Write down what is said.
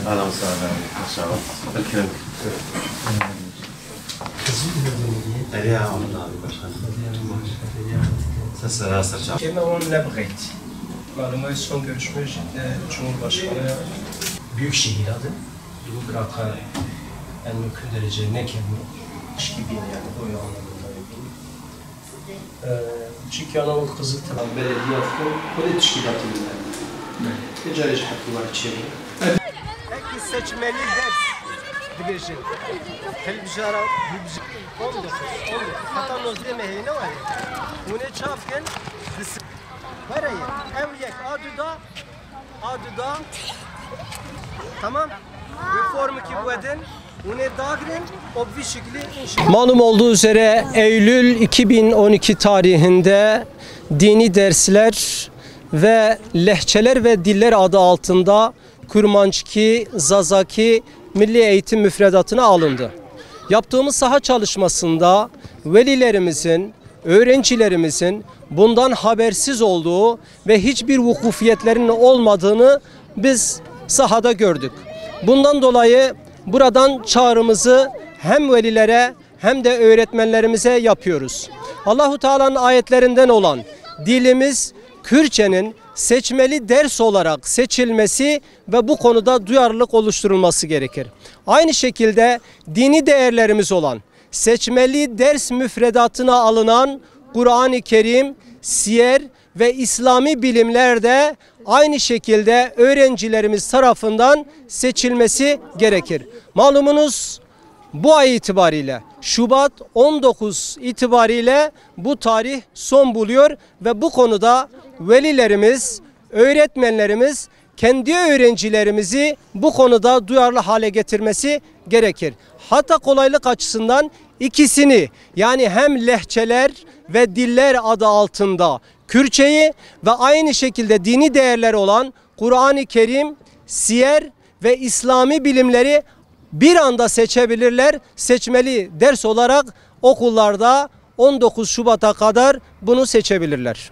أهلا وسهلا ما شاء الله أكرمك. يا الله باشا. Kime onu ne bıraktı? Malum son görüşmüş Cumhurbaşkanı Büyükşehir adı. Bu bıraka en mümkün derece ne kelime? İş gibi yani o anlamında. Çünkü Anadolu Kızıltepe Belediyesi Polis Teşkilatı'nda ticari hakkı var içeri. Peki seçmeli ders division. Televizyon 19 hatta nozire mehine var ya. Bu ne çapken var ya. Evliyek aduda tamam. Reformu ki bu eden malum olduğu üzere Eylül 2012 tarihinde dini dersler ve lehçeler ve diller adı altında Kurmançki, Zazaki Milli Eğitim Müfredatı'na alındı. Yaptığımız saha çalışmasında velilerimizin, öğrencilerimizin bundan habersiz olduğu ve hiçbir vukufiyetlerinin olmadığını biz sahada gördük. Bundan dolayı buradan çağrımızı hem velilere hem de öğretmenlerimize yapıyoruz. Allahu Teala'nın ayetlerinden olan dilimiz Kürtçenin seçmeli ders olarak seçilmesi ve bu konuda duyarlılık oluşturulması gerekir. Aynı şekilde dini değerlerimiz olan seçmeli ders müfredatına alınan Kur'an-ı Kerim, siyer ve İslami bilimler de aynı şekilde öğrencilerimiz tarafından seçilmesi gerekir. Malumunuz bu ay itibariyle Şubat 19 itibariyle bu tarih son buluyor ve bu konuda velilerimiz, öğretmenlerimiz kendi öğrencilerimizi bu konuda duyarlı hale getirmesi gerekir. Hatta kolaylık açısından ikisini yani hem lehçeler ve diller adı altında Kürtçeyi ve aynı şekilde dini değerleri olan Kur'an-ı Kerim, siyer ve İslami bilimleri bir anda seçebilirler. Seçmeli ders olarak okullarda 19 Şubat'a kadar bunu seçebilirler.